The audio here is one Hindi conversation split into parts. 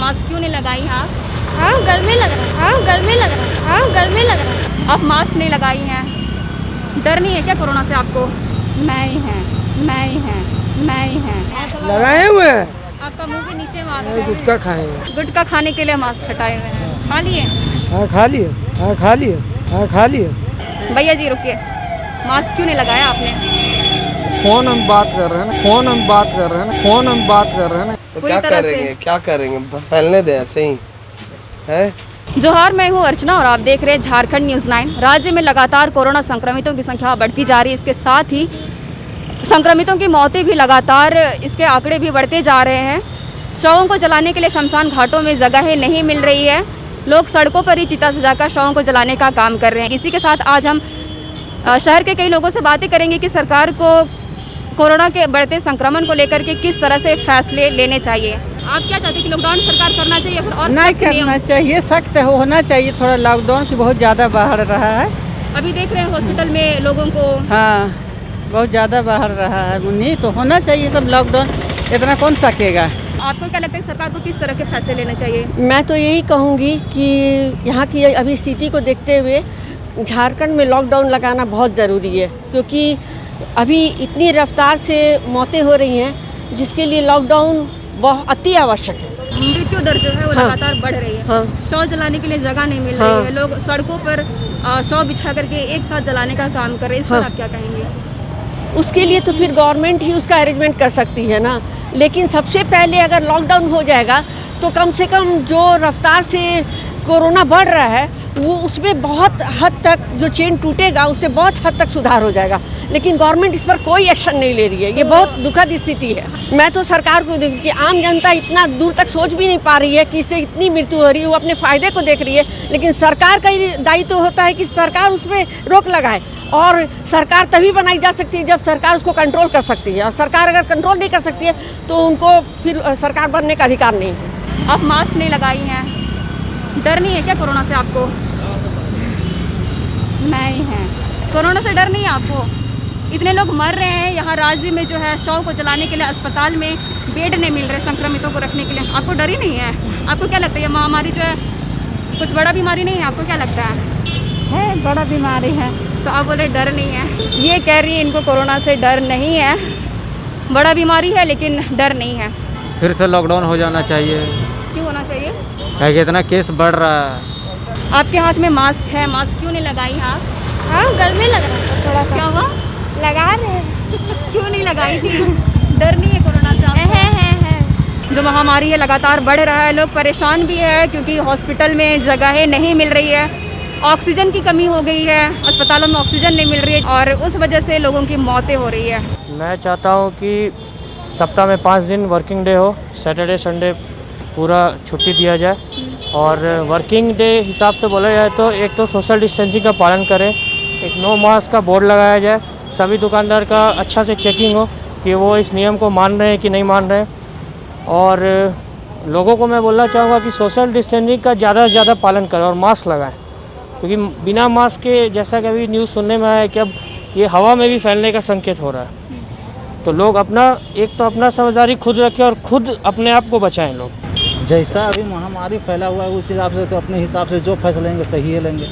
मास्क क्यों नहीं लगाई हैं आप? हाँ गर्मी लग रहा है, हाँ गर्मी लग रहा है, हाँ गर्मी लग रहा है। आप मास्क नहीं लगाई हैं, डर नहीं है क्या कोरोना से आपको? नहीं है, नहीं है, नहीं है। लगाए हुए हैं, आपका मुंह के नीचे मास्क है। गुटखा खाएंगे। गुटखा खाने के लिए मास्क हटाए हुए हैं, खा लिए? हाँ खा लिए, हाँ खा लिए, हाँ खा लिए। भैया जी रुकिए, मास्क क्यों नहीं लगाया आपने? फोन हम बात कर रहे हैं ना, फोन हम बात कर रहे हैं ना, फोन हम बात कर रहे हैं ना। तो पूरी क्या तरह करेंगे, से। क्या करेंगे, फैलने दे ऐसे ही है। जोहार, मैं हूं अर्चना और आप देख रहे हैं झारखंड न्यूज़ 9। राज्य में लगातार कोरोना संक्रमितों की संख्या बढ़ती जा रही है। इसके साथ ही संक्रमितों की मौतें भी लगातार, इसके आंकड़े भी बढ़ते जा रहे हैं। शवों को जलाने के लिए शमशान घाटों में जगह नहीं मिल रही है। लोग सड़कों पर ही चिता सजाकर शवों को जलाने का काम कर रहे हैं। इसी के साथ आज हम शहर के कई लोगों से बातें करेंगे कि सरकार को कोरोना के बढ़ते संक्रमण को लेकर के किस तरह से फैसले लेने चाहिए। आप क्या चाहते हैं कि लॉकडाउन सरकार करना चाहिए फिर और नहीं सख्त नियम? करना चाहिए, सख्त होना चाहिए। थोड़ा लॉकडाउन की बहुत ज़्यादा बढ़ रहा है। अभी देख रहे हैं हॉस्पिटल में लोगों को। हाँ बहुत ज़्यादा बढ़ रहा है, नहीं तो होना चाहिए सब लॉकडाउन। इतना कौन सकेगा। आपको क्या लगता है सरकार को किस तरह के फैसले लेने चाहिए? मैं तो यही कहूँगी कि यहाँ की अभी स्थिति को देखते हुए झारखंड में लॉकडाउन लगाना बहुत ज़रूरी है, क्योंकि अभी इतनी रफ्तार से मौतें हो रही हैं जिसके लिए लॉकडाउन बहुत अति आवश्यक है। मृत्यु दर जो है वो हाँ। लगातार बढ़ रही है। हाँ। शव जलाने के लिए जगह नहीं मिल हाँ। रही है। लोग सड़कों पर शव बिछा करके एक साथ जलाने का काम कर रहे हैं। इस पर हाँ। आप क्या कहेंगे? उसके लिए तो फिर गवर्नमेंट ही उसका अरेंजमेंट कर सकती है ना। लेकिन सबसे पहले अगर लॉकडाउन हो जाएगा तो कम से कम जो रफ्तार से कोरोना बढ़ रहा है वो उसमें बहुत हद तक जो चेन टूटेगा उससे बहुत हद तक सुधार हो जाएगा। लेकिन गवर्नमेंट इस पर कोई एक्शन नहीं ले रही है। ये बहुत दुखद स्थिति है। मैं तो सरकार को देखूँ कि आम जनता इतना दूर तक सोच भी नहीं पा रही है कि इससे इतनी मृत्यु हो रही है, वो अपने फ़ायदे को देख रही है। लेकिन सरकार का ही दायित्व होता है कि सरकार उसमें रोक लगाए, और सरकार तभी बनाई जा सकती है जब सरकार उसको कंट्रोल कर सकती है। और सरकार अगर कंट्रोल नहीं कर सकती है तो उनको फिर सरकार बनने का अधिकार नहीं है। आप मास्क नहीं लगाई हैं, डर नहीं है क्या कोरोना से आपको? नहीं है। कोरोना से डर नहीं है आपको? इतने लोग मर रहे हैं यहाँ राज्य में जो है, शव को जलाने के लिए अस्पताल में बेड नहीं मिल रहे संक्रमितों को रखने के लिए। आपको डर ही नहीं है? आपको क्या लगता है ये महामारी जो है कुछ बड़ा बीमारी नहीं है? आपको क्या लगता है बड़ा बीमारी है। तो आप बोल रहे डर नहीं है। ये कह रही है इनको कोरोना से डर नहीं है, बड़ा बीमारी है लेकिन डर नहीं है। फिर से लॉकडाउन हो जाना चाहिए। क्यों होना चाहिए? क्या कि इतना केस बढ़ रहा है। आपके हाथ में मास्क है, मास्क क्यों नहीं लगाई आप? हाँ गर्मी लग रहा है थोड़ा सा। क्या हुआ? लगा रहे हैं। क्यों नहीं लगाई थी? डर नहीं है कोरोना से आपको? है। जो महामारी है लगातार बढ़ रहा है, लोग परेशान भी है क्योंकि हॉस्पिटल में जगहें नहीं मिल रही है, ऑक्सीजन की कमी हो गई है, अस्पतालों में ऑक्सीजन नहीं मिल रही है और उस वजह से लोगों की मौतें हो रही है। मैं चाहता हूँ कि सप्ताह में 5 दिन वर्किंग डे हो, सैटरडे संडे पूरा छुट्टी दिया जाए। और वर्किंग डे हिसाब से बोला जाए तो एक तो सोशल डिस्टेंसिंग का पालन करें, एक नो मास्क का बोर्ड लगाया जाए, सभी दुकानदार का अच्छा से चेकिंग हो कि वो इस नियम को मान रहे हैं कि नहीं मान रहे हैं। और लोगों को मैं बोलना चाहूँगा कि सोशल डिस्टेंसिंग का ज़्यादा से ज़्यादा पालन करें और मास्क लगाएं, क्योंकि बिना मास्क के जैसा कि अभी न्यूज़ सुनने में आया है कि अब ये हवा में भी फैलने का संकेत हो रहा है। तो लोग अपना समझदारी खुद रखें और खुद अपने आप को बचाएं। लोग जैसा अभी महामारी फैला हुआ है उस हिसाब से तो अपने हिसाब से जो फैसला लेंगे सही है लेंगे।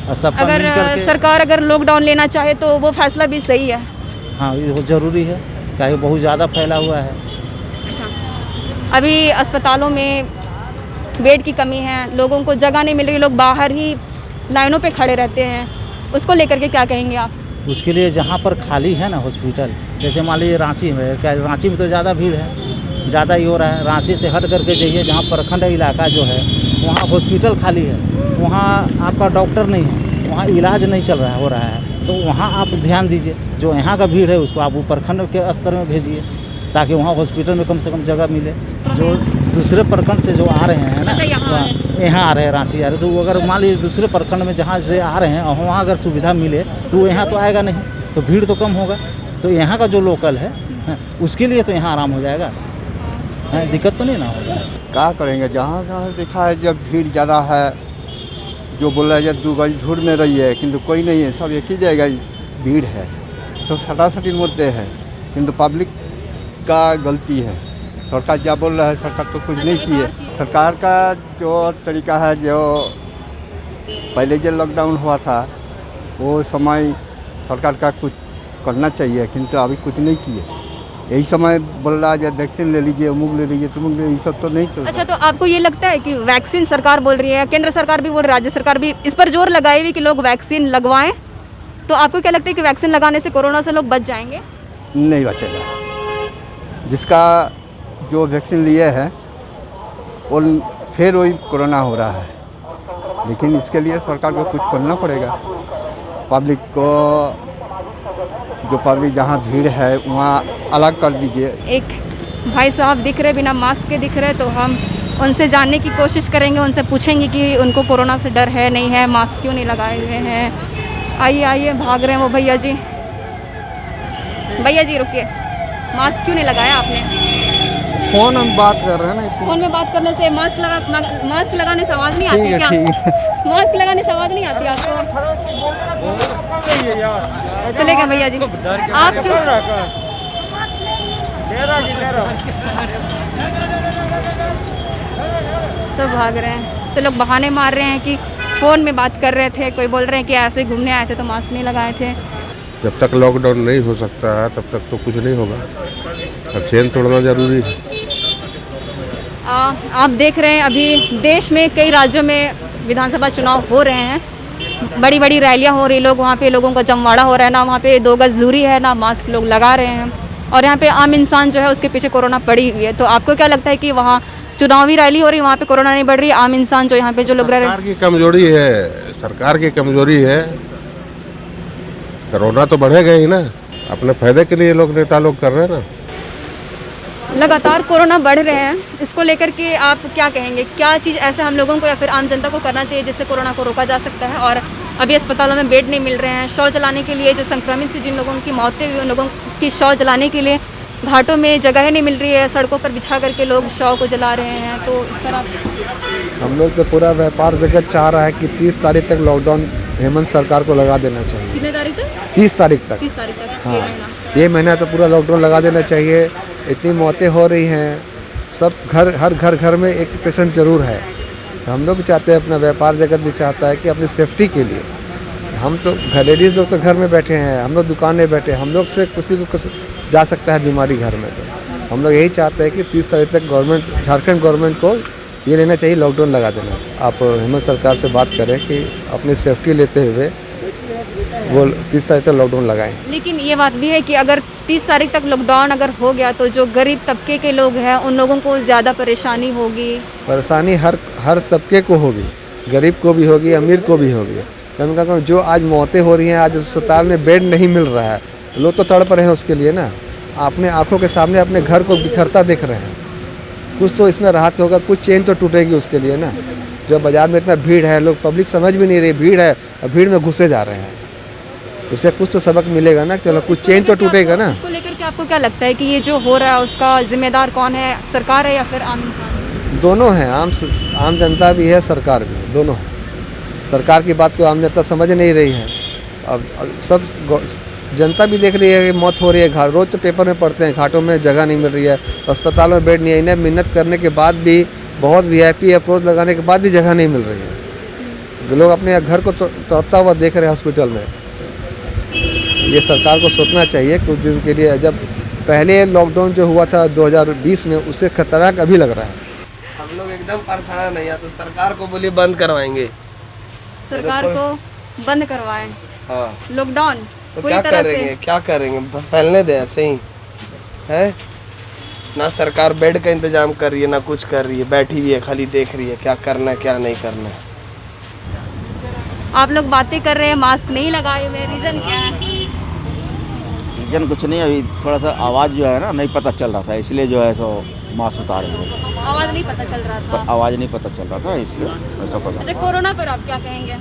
और सबका अगर मिल करके सरकार अगर लॉकडाउन लेना चाहे तो वो फैसला भी सही है। हाँ ये ज़रूरी है, क्या ये बहुत ज़्यादा फैला हुआ है। अभी अस्पतालों में बेड की कमी है, लोगों को जगह नहीं मिल रही, लोग बाहर ही लाइनों पे खड़े रहते हैं। उसको लेकर के क्या कहेंगे आप? उसके लिए जहाँ पर खाली है ना हॉस्पिटल, जैसे मान लीजिए रांची में, क्या रांची में तो ज़्यादा भीड़ है, ज़्यादा ही हो रहा है। रांची से हट करके जाइए जहाँ प्रखंड इलाका जो है वहाँ हॉस्पिटल खाली है, वहाँ आपका डॉक्टर नहीं है, वहाँ इलाज नहीं चल रहा हो रहा है। तो वहाँ आप ध्यान दीजिए, जो यहाँ का भीड़ है उसको आप प्रखंड के स्तर में भेजिए ताकि वहाँ हॉस्पिटल में कम से कम जगह मिले। जो दूसरे प्रखंड से जो आ रहे हैं ना, यहाँ आ रहे हैं, रांची आ रहे, तो अगर मान लीजिए दूसरे प्रखंड में जहाँ से आ रहे हैं और वहाँ अगर सुविधा मिले तो यहाँ तो आएगा नहीं, तो भीड़ तो कम होगा। तो यहाँ का जो लोकल है उसके लिए तो यहाँ आराम हो जाएगा, दिक्कत तो नहीं ना होगा। क्या करेंगे, जहाँ जहाँ देखा है जब भीड़ ज़्यादा है, जो बोला है जब 2 गज दूर में रही है किंतु कोई नहीं है, सब एक ही जगह भीड़ है, सब सटासटी मुद्दे हैं किंतु पब्लिक का गलती है। सरकार क्या बोल रहा है, सरकार तो कुछ नहीं की है। सरकार का जो तरीका है, जो पहले जो लॉकडाउन हुआ था वो समय सरकार का कुछ करना चाहिए, किंतु अभी कुछ नहीं किए। यही समय बोल रहा है वैक्सीन ले लीजिए, अमुक ले लीजिए, तुमुक ले, ये सब तो नहीं चल रहा। अच्छा, तो आपको ये लगता है कि वैक्सीन सरकार बोल रही है, केंद्र सरकार भी बोल रही है, राज्य सरकार भी इस पर जोर लगाई हुई कि लोग वैक्सीन लगवाएं, तो आपको क्या लगता है कि वैक्सीन लगाने से कोरोना से लोग बच जाएंगे? नहीं बचेगा। जिसका जो वैक्सीन लिए है वो फिर वही कोरोना हो रहा है, लेकिन इसके लिए सरकार को कुछ करना पड़ेगा। पब्लिक को, जो पब्लिक जहाँ भीड़ है वहाँ अलग कर दीजिए। एक भाई साहब दिख रहे, बिना मास्क के दिख रहे, तो हम उनसे जानने की कोशिश करेंगे, उनसे पूछेंगे कि उनको कोरोना से डर है नहीं है, मास्क क्यों नहीं लगाए हुए हैं। आइए आइए, भाग रहे हैं वो भैया जी। भैया जी रुकिए, मास्क क्यों नहीं लगाया आपने? फ़ोन में बात कर रहे हैं ना, इसलिए। फोन में बात करने से मास्क लगाने से आवाज़ नहीं आती क्या? मास्क लगाने से आवाज़ नहीं आती आपको? चलेगा भैया जी, आप क्यों? सब भाग रहे हैं, तो लोग बहाने मार रहे हैं कि फ़ोन में बात कर रहे थे, कोई बोल रहे हैं कि ऐसे घूमने आए थे तो मास्क नहीं लगाए थे। जब तक लॉकडाउन नहीं हो सकता है तब तक तो कुछ नहीं होगा, अब चेन तोड़ना ज़रूरी है। आप देख रहे हैं अभी देश में कई राज्यों में विधानसभा चुनाव हो रहे हैं, बड़ी बड़ी रैलियां हो रही, लोग वहाँ पे लोगों का जमवाड़ा हो रहा है, ना वहाँ पे 2 गज दूरी है, ना मास्क लोग लगा रहे हैं, और यहाँ पे आम इंसान जो है उसके पीछे कोरोना पड़ी हुई है। तो आपको क्या लगता है कि वहाँ चुनावी रैली हो रही है, वहाँ पे कोरोना नहीं बढ़ रही, आम इंसान जो यहाँ पे जो लोग रह रहे हैं? सरकार की कमजोरी है, सरकार की कमजोरी है। कोरोना तो बढ़ेगा ही ना, अपने फायदे के लिए लोग नेता लोग कर रहे हैं ना। लगातार कोरोना बढ़ रहे हैं, इसको लेकर के आप क्या कहेंगे? क्या चीज़ ऐसा हम लोगों को या फिर आम जनता को करना चाहिए जिससे कोरोना को रोका जा सकता है? और अभी अस्पतालों में बेड नहीं मिल रहे हैं, शौच जलाने के लिए जो संक्रमित से जिन लोगों की मौतें हुई उन लोगों की शौच जलाने के लिए घाटों में जगह नहीं मिल रही है, सड़कों पर बिछा करके लोग शव को जला रहे हैं, तो इस पर आप? हम लोग तो पूरा व्यापार जगत चाह रहा है कि 30 तारीख तक लॉकडाउन हेमंत सरकार को लगा देना चाहिए। कितने तारीख तक? 30 तारीख तक। 30 तारीख तक, हाँ, ये महीना तो पूरा लॉकडाउन लगा देना चाहिए। इतनी मौतें हो रही हैं, सब हर घर में एक पेशेंट जरूर है, तो हम लोग भी चाहते हैं, अपना व्यापार जगत भी चाहता है कि अपनी सेफ्टी के लिए हम तो लेडीज़ लोग तो घर में बैठे हैं, हम लोग दुकान में बैठे हैं, हम लोग से किसी को कुछ जा सकता है बीमारी घर में, तो हम लोग यही चाहते हैं कि 30 तारीख तक गवर्नमेंट, झारखंड गवर्नमेंट को ये लेना चाहिए, लॉकडाउन लगा देना चाहिए। आप हेमंत सरकार से बात करें कि अपनी सेफ्टी लेते हुए वो 30 तारीख तक लॉकडाउन लगाएं। लेकिन ये बात भी है कि अगर 30 तारीख तक लॉकडाउन अगर हो गया तो जो गरीब तबके के लोग हैं उन लोगों को ज़्यादा परेशानी होगी। परेशानी हर तबके को होगी, गरीब को भी होगी, अमीर को भी होगी। कम से कम जो आज मौतें हो रही हैं, आज अस्पताल में बेड नहीं मिल रहा है, लोग तो तड़प रहे हैं उसके लिए ना। अपने आँखों के सामने अपने घर को बिखरता देख रहे हैं, कुछ तो इसमें राहत होगा, कुछ चेन तो टूटेगी उसके लिए ना। जो बाज़ार में इतना भीड़ है, लोग पब्लिक समझ भी नहीं रही भीड़ है और भीड़ में घुसे जा रहे हैं, उससे कुछ तो सबक मिलेगा ना, चलो कुछ चेन तो टूटेगा ना। इसको लेकर के आपको क्या लगता है कि ये जो हो रहा है उसका जिम्मेदार कौन है, सरकार है या फिर आम इंसान? दोनों हैं, आम जनता भी है, सरकार भी है, दोनों है। सरकार की बात को आम जनता समझ नहीं रही है, अब सब जनता भी देख रही है कि मौत हो रही है, घाट रोज़ तो पेपर में पढ़ते हैं, घाटों में जगह नहीं मिल रही है, अस्पतालों में बेड नहीं है, इन्हें मिन्नत करने के बाद भी, बहुत VIP अप्रोच लगाने के बाद भी जगह नहीं मिल रही है। लोग अपने घर को तड़पता हुआ देख रहे हैं हॉस्पिटल में। ये सरकार को सोचना चाहिए कुछ दिन के लिए, जब पहले लॉकडाउन जो हुआ था 2020 में, उससे खतरनाक अभी लग रहा है। हम लोग एकदम परेशान है, या तो सरकार को बोलिए बंद करवाएंगे, सरकार को बंद करवाएं। हाँ, लॉकडाउन तो क्या करेंगे, क्या करेंगे, फैलने दे ऐसे ही है ना। सरकार बेड का इंतजाम कर रही है, ना कुछ कर रही है, बैठी हुई है, खाली देख रही है क्या करना है क्या नहीं करना है। आप लोग बातें कर रहे हैं, मास्क नहीं लगाए हुए, रीज़न क्या है? रीजन कुछ नहीं, अभी थोड़ा सा आवाज़ जो है ना नहीं पता चल रहा था, इसलिए जो है सो मास्क उतारे हुए। आवाज़ नहीं पता चल रहा था? आवाज़ नहीं पता चल रहा था, इसलिए ऐसा कर। अच्छा, कोरोना पर आप क्या कहेंगे?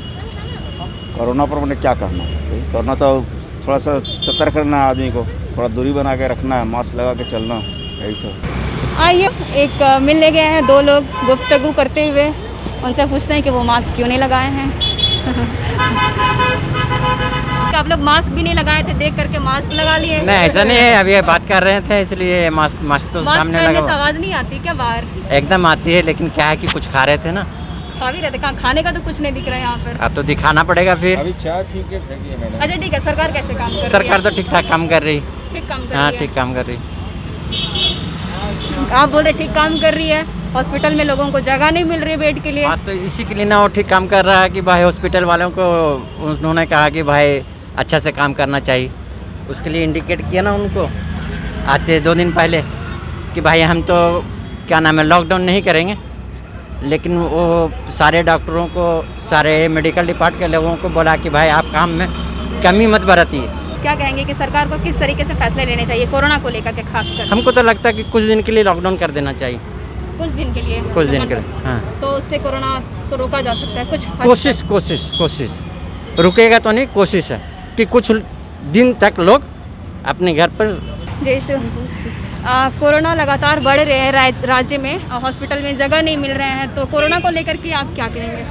कोरोना पर मैंने क्या कहना है, कोरोना तो थोड़ा सा सतर्क करना है, आदमी को थोड़ा दूरी बना के रखना है, मास्क लगा के चलना, यही सब। आइए, एक मिलने गए हैं 2 लोग गुफ्तगू करते हुए, उनसे पूछते हैं कि वो मास्क क्यों नहीं लगाए हैं। आप लोग मास्क भी नहीं लगाए थे, देख करके मास्क लगा लिए? नहीं ऐसा नहीं है, अभी बात कर रहे थे इसलिए मास्क तो सामने लगा। से आवाज नहीं आती क्या बाहर? एकदम आती है, लेकिन क्या है कि कुछ खा रहे थे ना। खा भी रहते, कहाँ खाने का तो कुछ नहीं दिख रहा है यहाँ पर। अब तो दिखाना पड़ेगा फिर। अभी चाय ठीक है मैडम। अच्छा ठीक है, सरकार कैसे काम कर रही है? सरकार तो ठीक ठाक काम कर रही। ठीक काम कर हाँ रही है। ठीक काम कर रही। आप बोल रहे ठीक काम कर रही है, हॉस्पिटल में लोगों को जगह नहीं मिल रही है बेड के लिए। बात तो इसी के लिए ना, वो ठीक काम कर रहा है कि भाई हॉस्पिटल वालों को उन्होंने कहा कि भाई अच्छा से काम करना चाहिए, उसके लिए इंडिकेट किया ना उनको आज से 2 दिन पहले कि भाई हम तो क्या नाम है लॉकडाउन नहीं करेंगे, लेकिन वो सारे डॉक्टरों को, सारे मेडिकल डिपार्टमेंट के लोगों को बोला कि भाई आप काम में कमी मत बरतिए। क्या कहेंगे कि सरकार को किस तरीके से फैसले लेने चाहिए कोरोना को लेकर के खासकर? हमको तो लगता है कि कुछ दिन के लिए लॉकडाउन कर देना चाहिए। कुछ दिन के लिए? कुछ दिन के लिए, हाँ। तो उससे कोरोना को रोका जा सकता है कुछ हद कोशिश रुकेगा तो नहीं, कोशिश है कि कुछ दिन तक लोग अपने घर पर। कोरोना लगातार बढ़ रहे हैं राज्य में, हॉस्पिटल में जगह नहीं मिल रहे हैं, तो कोरोना को लेकर के आप क्या कहेंगे?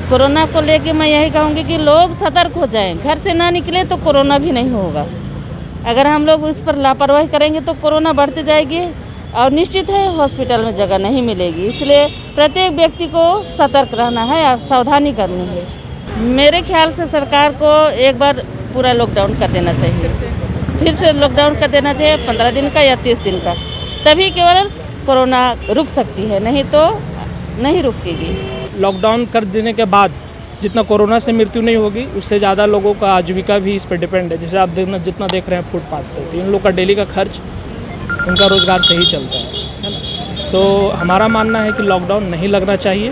कोरोना को लेके मैं यही कहूँगी कि लोग सतर्क हो जाएं, घर से ना निकले तो कोरोना भी नहीं होगा। अगर हम लोग उस पर लापरवाही करेंगे तो कोरोना बढ़ती जाएगी और निश्चित है हॉस्पिटल में जगह नहीं मिलेगी। इसलिए प्रत्येक व्यक्ति को सतर्क रहना है और सावधानी करनी है। मेरे ख्याल से सरकार को एक बार पूरा लॉकडाउन कर देना चाहिए, फिर से लॉकडाउन कर देना चाहिए 15 दिन का या 30 दिन का, तभी केवल कोरोना रुक सकती है, नहीं तो नहीं रुकेगी। लॉकडाउन कर देने के बाद जितना कोरोना से मृत्यु नहीं होगी, उससे ज़्यादा लोगों का आजीविका भी इस पर डिपेंड है। जैसे आप जितना देख रहे हैं फुटपाथ पर, तो इन लोग का डेली का खर्च, उनका रोज़गार सही चलता है ना। तो हमारा मानना है कि लॉकडाउन नहीं लगना चाहिए।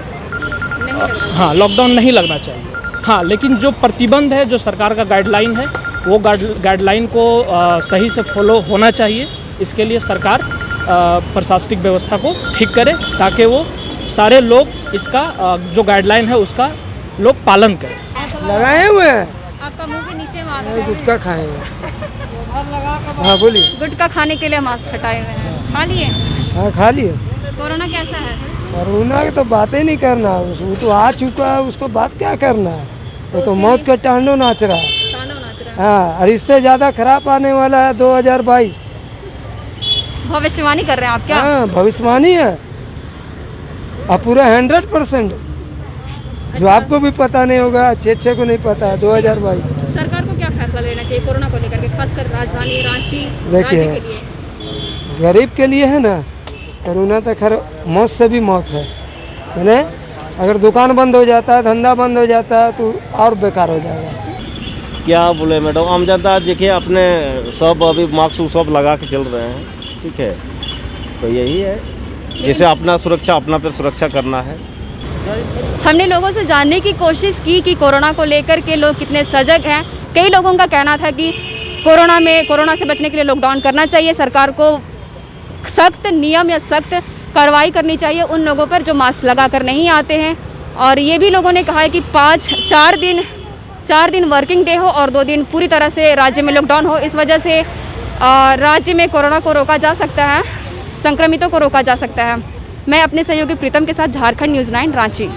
हाँ, लॉकडाउन नहीं लगना चाहिए। हाँ, लेकिन जो प्रतिबंध है, जो सरकार का गाइडलाइन है, वो गाइडलाइन को सही से फॉलो होना चाहिए। इसके लिए सरकार प्रशासनिक व्यवस्था को ठीक करे ताकि वो सारे लोग इसका जो गाइडलाइन है उसका लोग पालन करें। लगाए हुए हैं। आपका मुंह के नीचे मास्क है। गुटखा खाएंगे। हाँ बोलिए। गुटखा खाने के लिए मास्क हटाए हुए हैं, खा लिए? हाँ खा लिए। कोरोना कैसा है? कोरोना की तो बात ही नहीं करना, वो तो आ चुका है, उसको बात क्या करना है। वो तो मौत का तांडव नाच रहा है। हाँ, और इससे ज़्यादा खराब आने वाला है 2022। भविष्यवाणी कर रहे हैं आप क्या? हाँ, भविष्यवाणी है और पूरा 100%, जो आपको भी पता नहीं होगा, अच्छे को नहीं पता है। 2022 सरकार को क्या फैसला लेना चाहिए कोरोना को लेकर के, खासकर राजधानी रांची देखिए, गरीब के लिए है ना, कोरोना तो खैर मौत से भी मौत है। मैंने अगर दुकान बंद हो जाता है, धंधा बंद हो जाता है, तो और बेकार हो जाएगा। क्या बोले मैडम, आम जनता देखिए अपने सब अभी मास्क सब लगा के चल रहे हैं, ठीक है। तो यही है, जैसे अपना सुरक्षा, अपना पर सुरक्षा करना है। हमने लोगों से जानने की कोशिश की कि कोरोना को लेकर के लोग कितने सजग हैं। कई लोगों का कहना था कि कोरोना से बचने के लिए लॉकडाउन करना चाहिए, सरकार को सख्त नियम या सख्त कार्रवाई करनी चाहिए उन लोगों पर जो मास्क लगा कर नहीं आते हैं। और ये भी लोगों ने कहा है कि 4 दिन वर्किंग डे हो और 2 दिन पूरी तरह से राज्य में लॉकडाउन हो। इस वजह से राज्य में कोरोना को रोका जा सकता है, संक्रमितों को रोका जा सकता है। मैं अपने सहयोगी प्रीतम के साथ झारखंड न्यूज़ 9 रांची।